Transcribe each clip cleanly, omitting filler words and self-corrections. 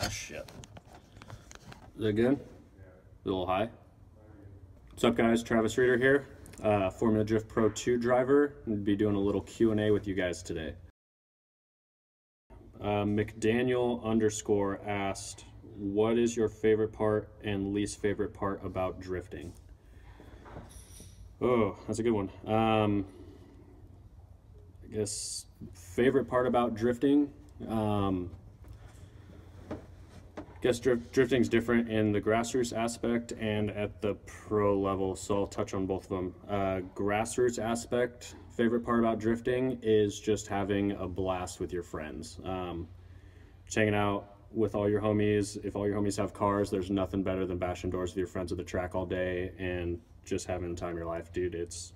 Shit. Is that good? A little high? What's up, guys? Travis Reeder here, Formula Drift Pro 2 driver. I'll be doing a little Q&A with you guys today. McDaniel _ asked, what is your favorite part and least favorite part about drifting? Oh, that's a good one. I guess favorite part about drifting, drifting's different in the grassroots aspect and at the pro level, so I'll touch on both of them. Grassroots aspect, favorite part about drifting is just having a blast with your friends. Just hanging out with all your homies. If all your homies have cars, there's nothing better than bashing doors with your friends at the track all day and just having the time of your life, dude. It's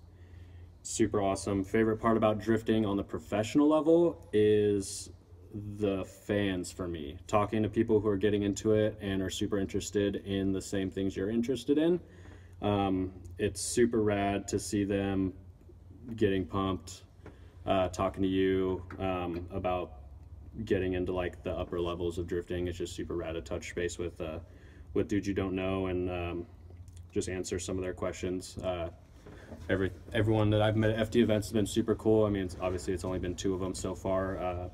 super awesome. Favorite part about drifting on the professional level is the fans for me. Talking to people who are getting into it and are super interested in the same things you're interested in. It's super rad to see them getting pumped, talking to you about getting into like the upper levels of drifting. It's just super rad to touch base with dudes you don't know and just answer some of their questions. Everyone that I've met at FD events has been super cool. I mean, obviously it's only been 2 of them so far,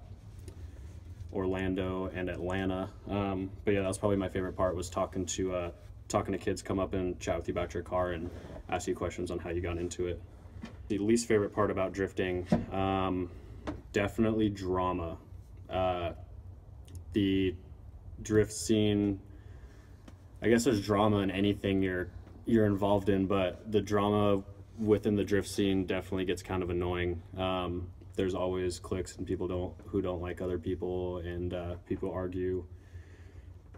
Orlando and Atlanta. But yeah, that was probably my favorite part, was talking to kids come up and chat with you about your car and ask you questions on how you got into it. The least favorite part about drifting, definitely drama. The drift scene, I guess there's drama in anything you're involved in, but the drama within the drift scene definitely gets kind of annoying. There's always cliques and people who don't like other people, and people argue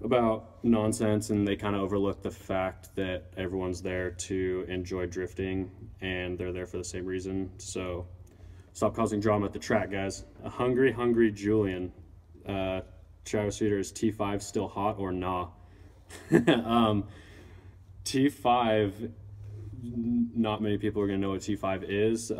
about nonsense, and they kind of overlook the fact that everyone's there to enjoy drifting and they're there for the same reason. So stop causing drama at the track, guys. A hungry Julian. Travis Reeder, is T5 still hot or nah? T5, not many people are going to know what T5 is.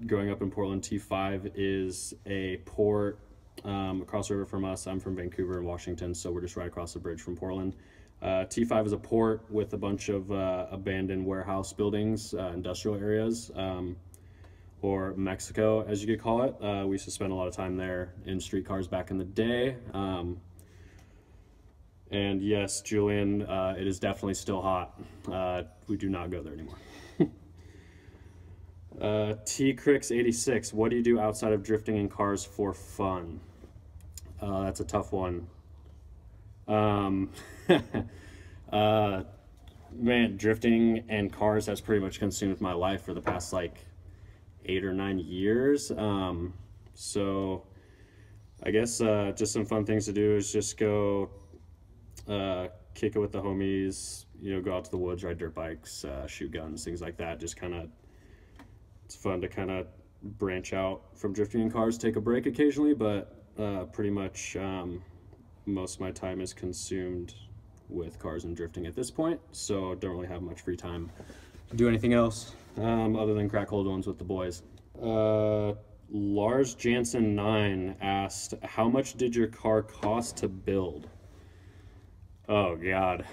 Growing up in Portland, T5 is a port across the river from us. I'm from Vancouver and Washington, so we're just right across the bridge from Portland. T5 is a port with a bunch of abandoned warehouse buildings, industrial areas, or Mexico, as you could call it. We used to spend a lot of time there in streetcars back in the day. And yes, Julian, it is definitely still hot. We do not go there anymore. T-Crix86, what do you do outside of drifting in cars for fun? That's a tough one. Man, drifting and cars has pretty much consumed my life for the past like 8 or 9 years. So I guess just some fun things to do is just go kick it with the homies, you know, go out to the woods, ride dirt bikes, shoot guns, things like that. Just kind of, it's fun to kind of branch out from drifting in cars, take a break occasionally, but pretty much most of my time is consumed with cars and drifting at this point, so don't really have much free time to do anything else other than crack old ones with the boys. Lars Jansen 9 asked, how much did your car cost to build? Oh God,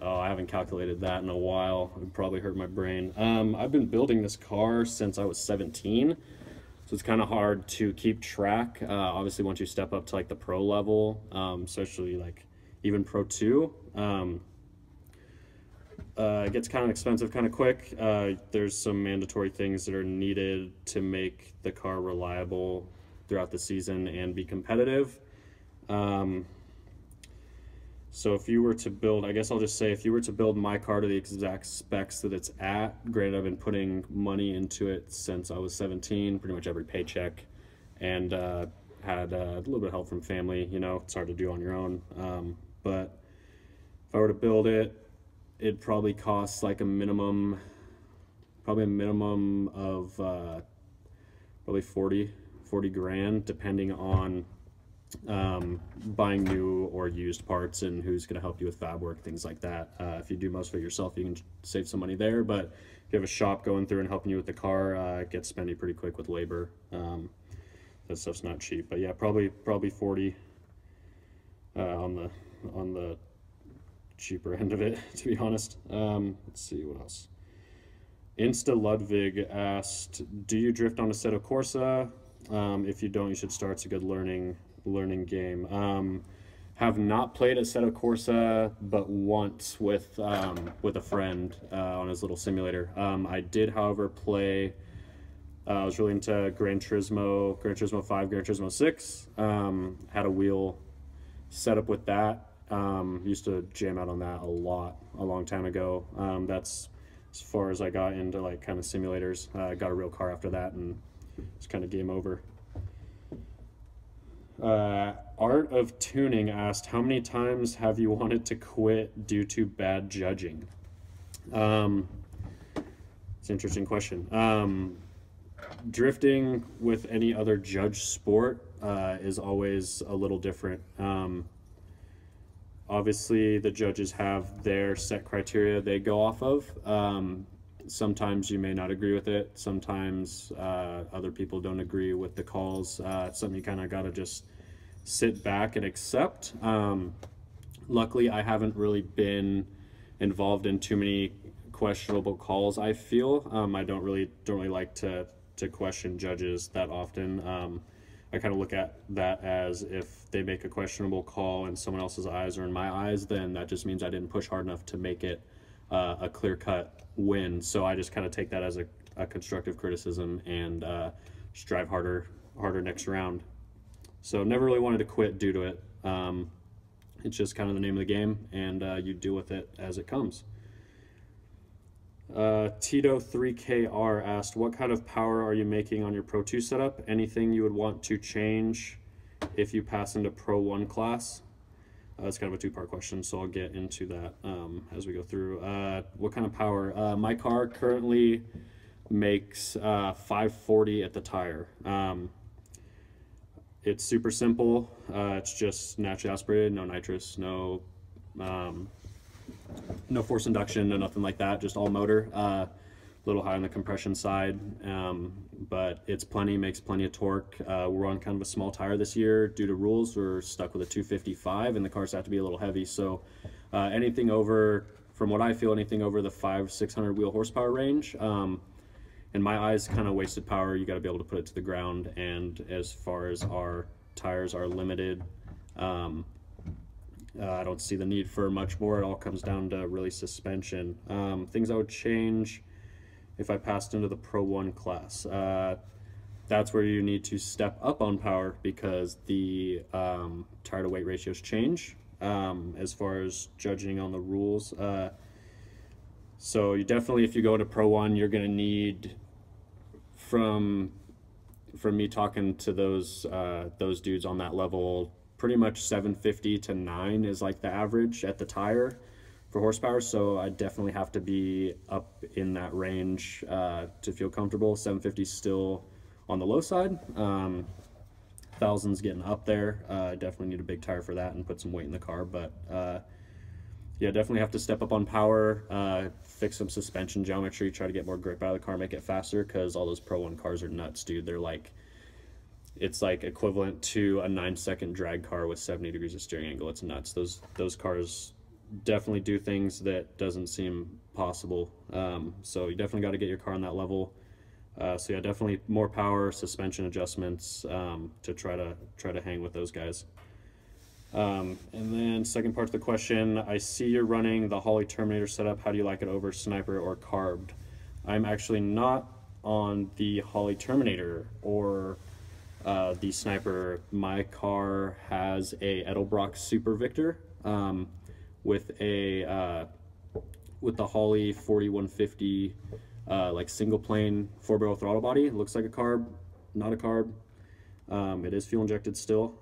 I haven't calculated that in a while. It probably hurt my brain. I've been building this car since I was 17, so it's kind of hard to keep track. Obviously once you step up to like the pro level, especially like even Pro 2, it gets kind of expensive kind of quick. There's some mandatory things that are needed to make the car reliable throughout the season and be competitive. So if you were to build, I guess I'll just say, if you were to build my car to the exact specs that it's at, granted I've been putting money into it since I was 17, pretty much every paycheck, and had a little bit of help from family. You know, it's hard to do on your own, but if I were to build it, it'd probably cost like a minimum of probably 40 grand, depending on buying new or used parts and who's going to help you with fab work, things like that. If you do most of it yourself, you can save some money there, but if you have a shop going through and helping you with the car, it gets spendy pretty quick with labor. That stuff's not cheap, but yeah, probably 40 on on the cheaper end of it, to be honest. Let's see what else. Insta Ludwig asked, do you drift on Assetto Corsa? If you don't, you should start. It's a good learning game. Have not played Assetto Corsa, but once with a friend on his little simulator. I did, however, play. I was really into Gran Turismo 5, Gran Turismo 6. Had a wheel set up with that. Used to jam out on that a long time ago. That's as far as I got into like kind of simulators. I got a real car after that, and it's kind of game over. Art of Tuning asked, how many times have you wanted to quit due to bad judging? It's an interesting question. Drifting with any other judge sport is always a little different. Obviously, the judges have their set criteria they go off of. Sometimes you may not agree with it. Sometimes other people don't agree with the calls. It's something you kind of got to just sit back and accept. Luckily, I haven't really been involved in too many questionable calls. I feel I don't really like to question judges that often. I kind of look at that as if they make a questionable call in someone else's eyes or in my eyes, then that just means I didn't push hard enough to make it a clear-cut win. So I just kind of take that as a constructive criticism and strive harder next round. So never really wanted to quit due to it. It's just kind of the name of the game, and you deal with it as it comes. Tito3KR asked, what kind of power are you making on your Pro 2 setup? Anything you would want to change if you pass into Pro 1 class? That's kind of a two-part question, so I'll get into that as we go through. What kind of power? My car currently makes 540 at the tire. It's super simple. It's just naturally aspirated, no nitrous, no force induction, no nothing like that, just all motor. A little high on the compression side, but it's makes plenty of torque. We're on kind of a small tire this year due to rules. We're stuck with a 255, and the cars have to be a little heavy. So anything over, from what I feel, anything over the 500-600 wheel horsepower range, in my eyes, kind of wasted power. You got to be able to put it to the ground. And as far as our tires are limited, I don't see the need for much more. It all comes down to really suspension. Things I would change if I passed into the Pro 1 class. That's where you need to step up on power because the tire to weight ratios change as far as judging on the rules. So you definitely, if you go to Pro 1, you're going to need, from me talking to those dudes on that level, pretty much 750 to 9 is like the average at the tire for horsepower. So I definitely have to be up in that range to feel comfortable. 750 is still on the low side. Thousands getting up there. I definitely need a big tire for that and put some weight in the car. But yeah, definitely have to step up on power, fix some suspension geometry, try to get more grip out of the car, make it faster, because all those Pro 1 cars are nuts, dude. They're like, it's like equivalent to a 9-second drag car with 70 degrees of steering angle. It's nuts. Those cars definitely do things that doesn't seem possible. So you definitely got to get your car on that level. So yeah, definitely more power, suspension adjustments to try to hang with those guys. And then second part of the question, I see you're running the Holley Terminator setup. How do you like it over Sniper or Carbed? I'm actually not on the Holley Terminator or the Sniper. My car has a Edelbrock Super Victor with the Holley 4150 like single plane 4-barrel throttle body. It looks like a carb, not a carb. It is fuel injected still.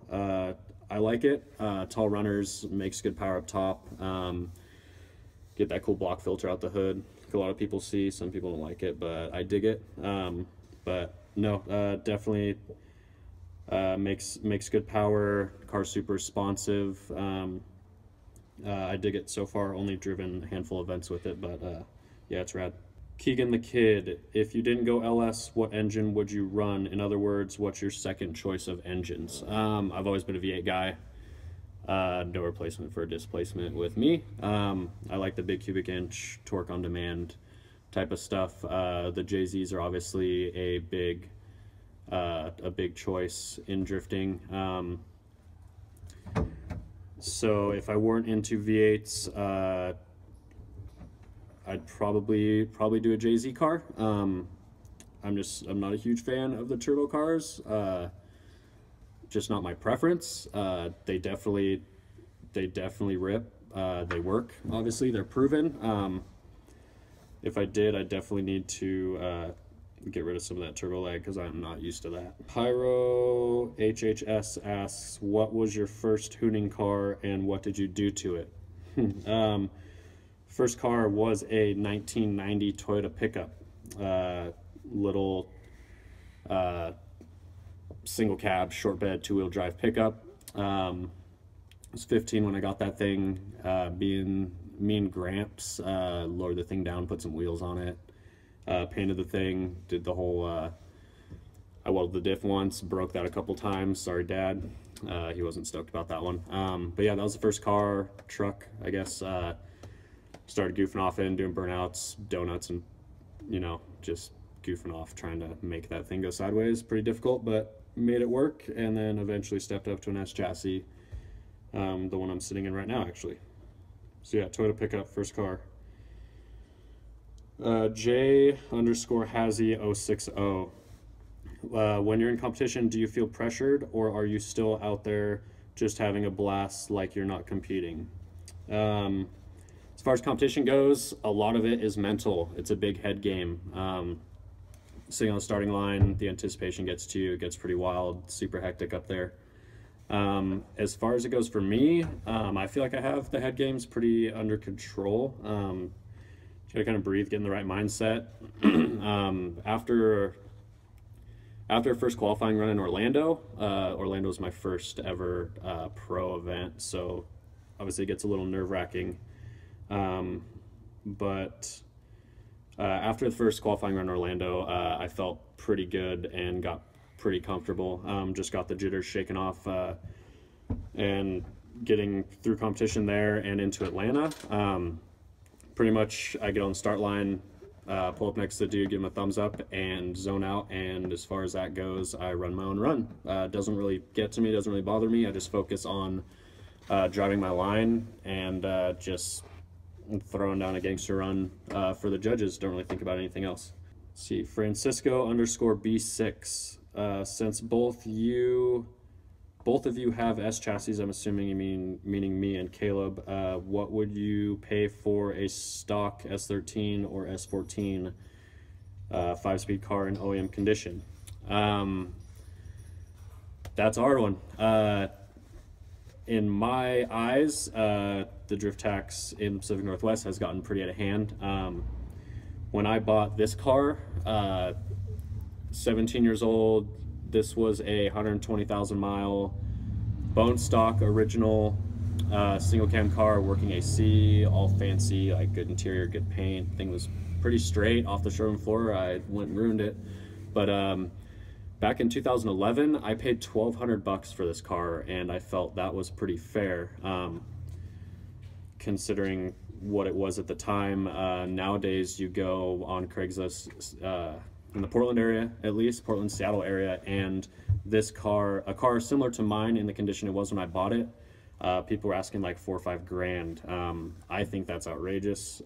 I like it. Tall runners, makes good power up top. Get that cool block filter out the hood. A lot of people see, some people don't like it, but I dig it. But no, definitely makes good power. Car's super responsive. I dig it so far. Only driven a handful of events with it, but yeah, it's rad. Keegan the Kid, if you didn't go LS, what engine would you run? In other words, what's your second choice of engines? I've always been a V8 guy. No replacement for displacement with me. I like the big cubic inch torque on demand type of stuff. The JZs are obviously a big choice in drifting. So if I weren't into V8s, I'd probably do a JZ car. I'm not a huge fan of the turbo cars. Just not my preference. They definitely rip. They work, obviously, they're proven. If I did, I definitely need to get rid of some of that turbo lag because I'm not used to that. Pyro HHS asks, what was your first tuning car and what did you do to it? First car was a 1990 Toyota pickup, little single cab, short bed, 2-wheel drive pickup. I was 15 when I got that thing. Me and Gramps lowered the thing down, put some wheels on it, painted the thing, did the whole, I welded the diff once, broke that a couple times, sorry Dad, he wasn't stoked about that one. But yeah, that was the first truck, I guess. Started goofing off in, doing burnouts, donuts, and, you know, just goofing off, trying to make that thing go sideways. Pretty difficult, but made it work, and then eventually stepped up to an S chassis, the one I'm sitting in right now, actually. So yeah, Toyota pickup, first car. J_Hazy060. When you're in competition, do you feel pressured, or are you still out there just having a blast like you're not competing? As far as competition goes, a lot of it is mental. It's a big head game. Sitting on the starting line, the anticipation gets to you. It gets pretty wild, super hectic up there. As far as it goes for me, I feel like I have the head games pretty under control. Gotta kind of breathe, get in the right mindset. After first qualifying run in Orlando, Orlando was my first ever pro event, so obviously it gets a little nerve-wracking. But after the first qualifying run in Orlando, I felt pretty good and got pretty comfortable. Just got the jitters shaken off, and getting through competition there and into Atlanta. Pretty much I get on the start line, pull up next to the dude, give him a thumbs up, and zone out. And as far as that goes, I run my own run. Doesn't really get to me, doesn't really bother me. I just focus on driving my line and just throwing down a gangster run for the judges. Don't really think about anything else. Let's see, Francisco_B6. Since both of you have S chassis, I'm assuming you meaning me and Caleb, what would you pay for a stock S13 or S14 5-speed car in OEM condition? That's a hard one. In my eyes, the drift tax in the Pacific Northwest has gotten pretty out of hand. When I bought this car, 17 years old, this was a 120,000 mile bone stock original single cam car, working AC, all fancy, like good interior, good paint. Thing was pretty straight off the showroom floor. I went and ruined it. But back in 2011, I paid $1,200 for this car, and I felt that was pretty fair, considering what it was at the time. Nowadays, you go on Craigslist, in the Portland area, at least Portland, Seattle area, and this car, a car similar to mine in the condition it was when I bought it, people were asking like $4 or $5 grand. I think that's outrageous.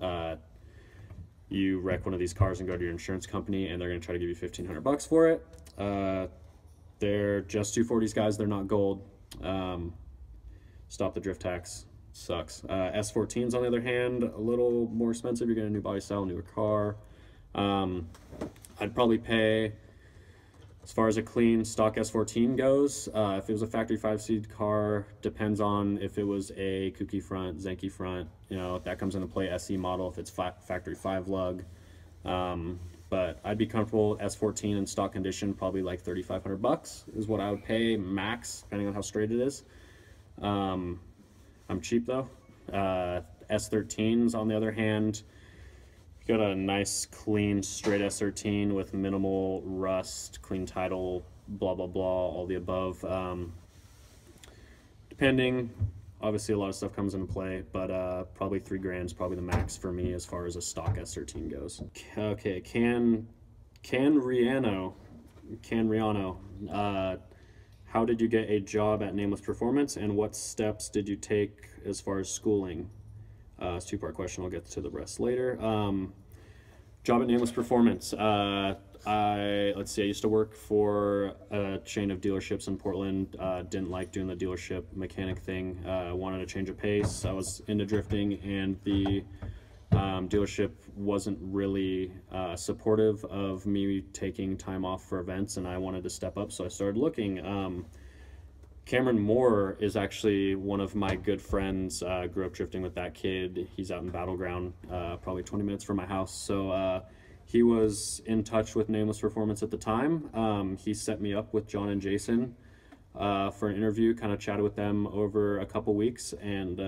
You wreck one of these cars and go to your insurance company, and they're going to try to give you $1,500 for it. They're just 240s, guys. They're not gold. Stop the drift tax. Sucks. S14s, on the other hand, a little more expensive. You're getting a new body style, newer car. I'd probably pay, as far as a clean stock S14 goes, if it was a factory 5-seat car, depends on if it was a kooky front, Zenki front, you know, that comes into play. SE model if it's factory 5 lug. But I'd be comfortable S14 in stock condition, probably like $3,500 is what I would pay max, depending on how straight it is. I'm cheap though. S13s, on the other hand, got a nice clean straight S13 with minimal rust, clean title, blah blah blah, all the above. Depending obviously a lot of stuff comes into play, but probably 3 grand is probably the max for me as far as a stock S13 goes. Okay, Can Riano, how did you get a job at Nameless Performance, and what steps did you take as far as schooling? It's a 2-part question. I'll get to the rest later. Job at Nameless Performance. I used to work for a chain of dealerships in Portland. Didn't like doing the dealership mechanic thing. Wanted a change of pace. I was into drifting, and the dealership wasn't really supportive of me taking time off for events, and I wanted to step up, so I started looking. Cameron Moore is actually one of my good friends. Grew up drifting with that kid. He's out in Battleground, probably 20 minutes from my house. So he was in touch with Nameless Performance at the time. He set me up with John and Jason for an interview, kind of chatted with them over a couple weeks, and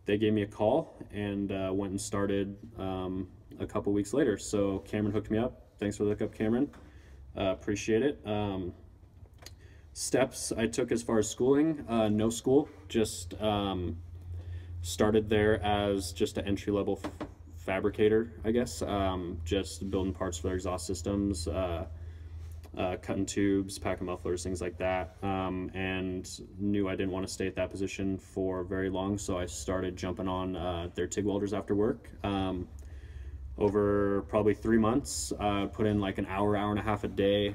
they gave me a call, and went and started a couple weeks later. So Cameron hooked me up. Thanks for the hookup, Cameron. Appreciate it. Steps I took as far as schooling, no school, just started there as just an entry-level fabricator, I guess, just building parts for their exhaust systems, cutting tubes, packing mufflers, things like that, and knew I didn't want to stay at that position for very long, so I started jumping on their TIG welders after work. Over probably 3 months, put in like an hour and a half a day,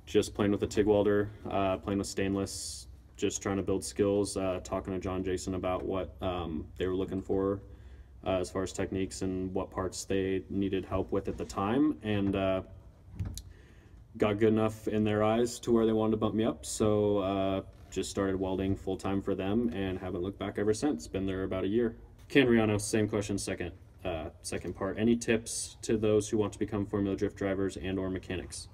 just playing with a TIG welder, playing with stainless, just trying to build skills, talking to John and Jason about what they were looking for as far as techniques and what parts they needed help with at the time, and got good enough in their eyes to where they wanted to bump me up, so just started welding full-time for them and haven't looked back ever since. Been there about a year. Ken Riano, same question, second part. Any tips to those who want to become Formula Drift drivers and or mechanics?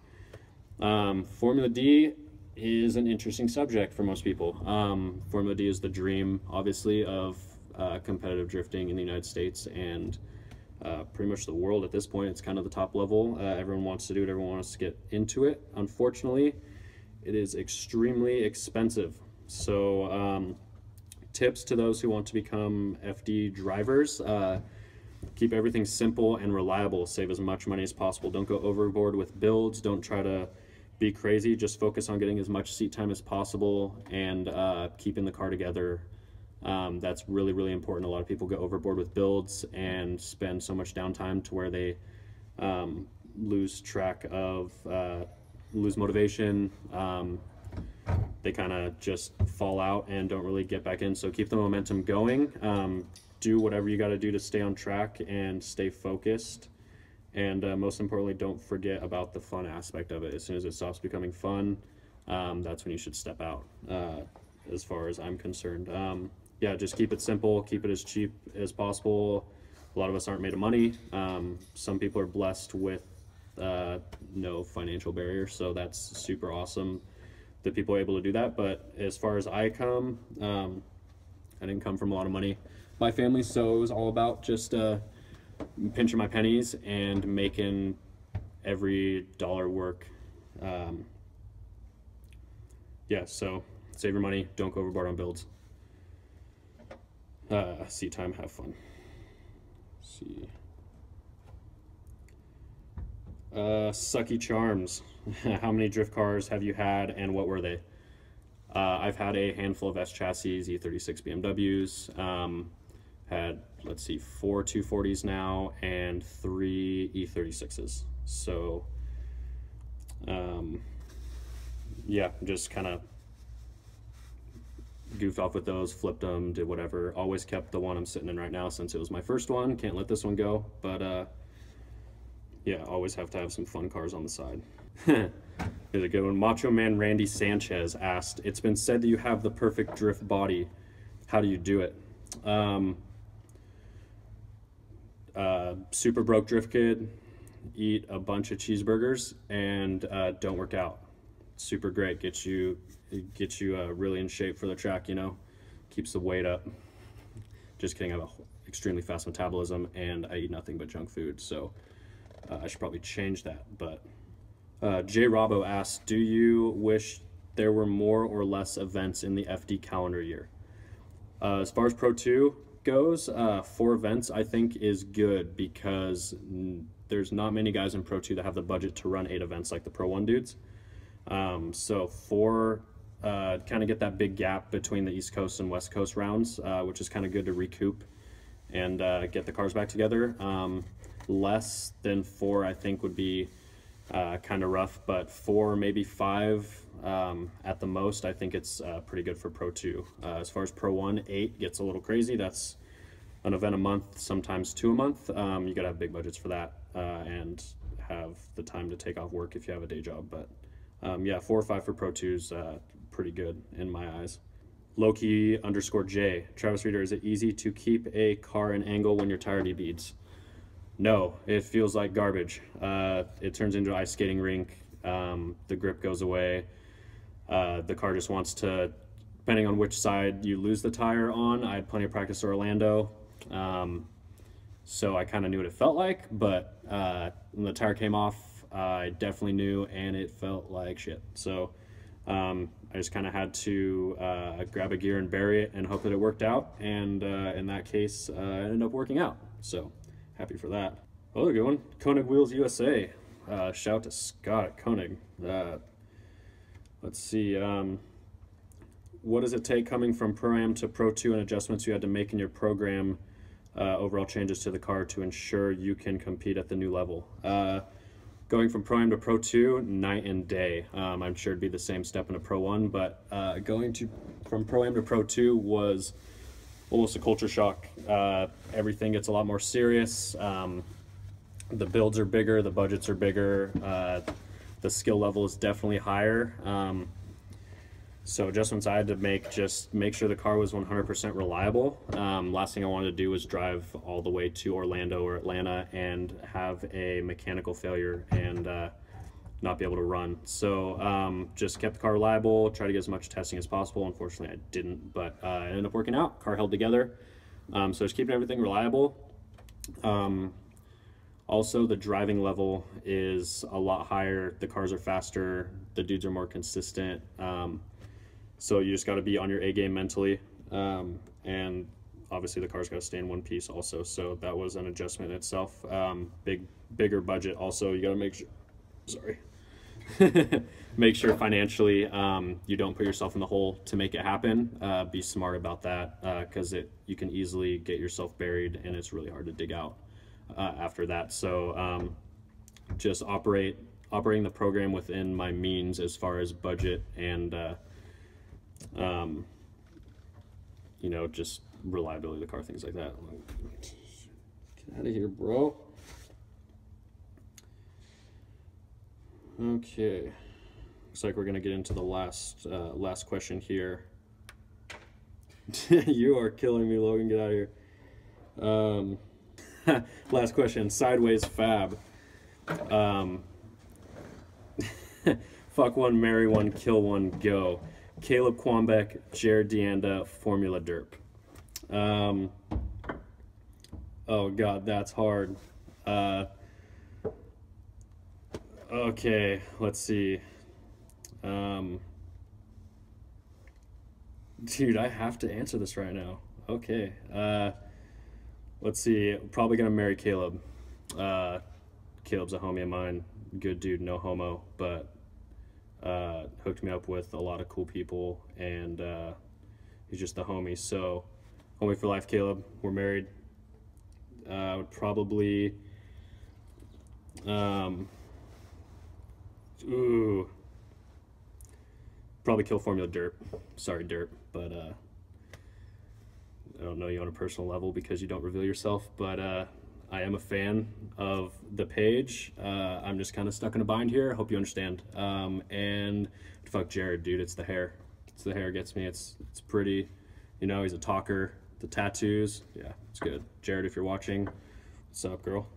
Formula D is an interesting subject for most people. Formula D is the dream, obviously, of competitive drifting in the United States and pretty much the world at this point. It's kind of the top level. Everyone wants to do it. Everyone wants to get into it. Unfortunately, it is extremely expensive. So tips to those who want to become FD drivers: keep everything simple and reliable. Save as much money as possible. Don't go overboard with builds. Don't try to be crazy. Just focus on getting as much seat time as possible and keeping the car together. That's really, really important. A lot of people go overboard with builds and spend so much downtime to where they lose track of, lose motivation. They kind of just fall out and don't really get back in. So keep the momentum going. Do whatever you got to do to stay on track and stay focused. And most importantly, don't forget about the fun aspect of it. As soon as it stops becoming fun, that's when you should step out, as far as I'm concerned. Yeah, just keep it simple, keep it as cheap as possible. A lot of us aren't made of money. Some people are blessed with no financial barrier, so that's super awesome that people are able to do that. But as far as I didn't come from a lot of money. My family, so it was all about just pinching my pennies and making every dollar work. Yeah, so save your money, don't go overboard on builds. Seat time, have fun. Let's see. Sucky Charms. How many drift cars have you had and what were they? I've had a handful of S chassis, E36 BMWs. Had, let's see, 4 240s now and 3 E36s. So, yeah, just kind of goofed off with those, flipped them, did whatever. Always kept the one I'm sitting in right now since it was my first one. Can't let this one go. But, yeah, always have to have some fun cars on the side. Here's a good one. Macho Man Randy Sanchez asked, it's been said that you have the perfect drift body. How do you do it? Super broke drift kid, eat a bunch of cheeseburgers, and don't work out. Super great. Gets you really in shape for the track, you know. Keeps the weight up. Just kidding. I have an extremely fast metabolism, and I eat nothing but junk food, so I should probably change that. But Jay Robbo asked, do you wish there were more or less events in the FD calendar year. As far as Pro 2 goes, 4 events I think is good because there's not many guys in Pro 2 that have the budget to run 8 events like the Pro 1 dudes. So 4 kind of get that big gap between the East Coast and West Coast rounds, which is kind of good to recoup and get the cars back together. Less than 4 I think would be kind of rough, but 4, maybe 5 at the most, I think it's pretty good for Pro 2. As far as Pro 1, 8 gets a little crazy. That's an event a month, sometimes 2 a month. You gotta have big budgets for that and have the time to take off work if you have a day job. But yeah, 4 or 5 for Pro 2 is pretty good in my eyes. Loki_J, Travis Reader, is it easy to keep a car in angle when your tire debeads? No, it feels like garbage. It turns into an ice skating rink. The grip goes away. The car just wants to, depending on which side you lose the tire on. I had plenty of practice at Orlando, so I kind of knew what it felt like, but when the tire came off, I definitely knew, and it felt like shit. So I just kind of had to grab a gear and bury it and hope that it worked out, and in that case, it ended up working out. So happy for that. Oh, good one. Koenig Wheels USA. Shout out to Scott at Koenig. Let's see. What does it take coming from Pro-Am to Pro 2 and adjustments you had to make in your program, overall changes to the car to ensure you can compete at the new level? Going from Pro-Am to Pro 2, night and day. I'm sure it'd be the same step in a Pro 1, but going from Pro-Am to Pro 2 was almost a culture shock. Everything gets a lot more serious. The builds are bigger, the budgets are bigger, the skill level is definitely higher. So adjustments I had to make, just make sure the car was 100% reliable. Last thing I wanted to do was drive all the way to Orlando or Atlanta and have a mechanical failure and not be able to run. So just kept the car reliable, tried to get as much testing as possible. Unfortunately, I didn't, but it ended up working out. Car held together. So just keeping everything reliable. Also, the driving level is a lot higher. The cars are faster. The dudes are more consistent. So you just got to be on your A game mentally. And obviously the car's got to stay in one piece also. So that was an adjustment in itself. Bigger budget. Also, you got to make sure, make sure financially you don't put yourself in the hole to make it happen. Be smart about that because you can easily get yourself buried and it's really hard to dig out after that. So just operating the program within my means as far as budget and you know, just reliability of the car, things like that. Get out of here, bro. Okay, looks like we're gonna get into the last question here. You are killing me, Logan. Get out of here. Last question. Sideways Fab. Fuck one, marry one, kill one, go. Caleb Quanbeck, Jared Deanda, Formula Derp. Oh god, that's hard. Okay, let's see. Dude, I have to answer this right now. Okay. Let's see. Probably gonna marry Caleb. Caleb's a homie of mine. Good dude, no homo, but hooked me up with a lot of cool people, and he's just a homie. So, homie for life, Caleb. We're married. I would probably probably kill Formula Derp. Sorry, Derp, but I don't know you on a personal level because you don't reveal yourself, but I am a fan of the page. I'm just kind of stuck in a bind here. Hope you understand. And fuck Jared, dude. It's the hair. It's the hair gets me. It's pretty. You know, he's a talker. The tattoos. Yeah, it's good. Jared, if you're watching, what's up, girl?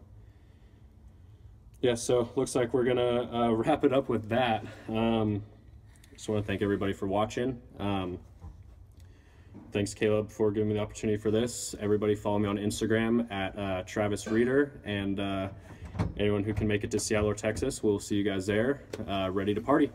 Yeah, so looks like we're gonna wrap it up with that. Just want to thank everybody for watching. Thanks, Caleb, for giving me the opportunity for this. Everybody follow me on Instagram at Travis Reader, and anyone who can make it to Seattle or Texas, we'll see you guys there, ready to party.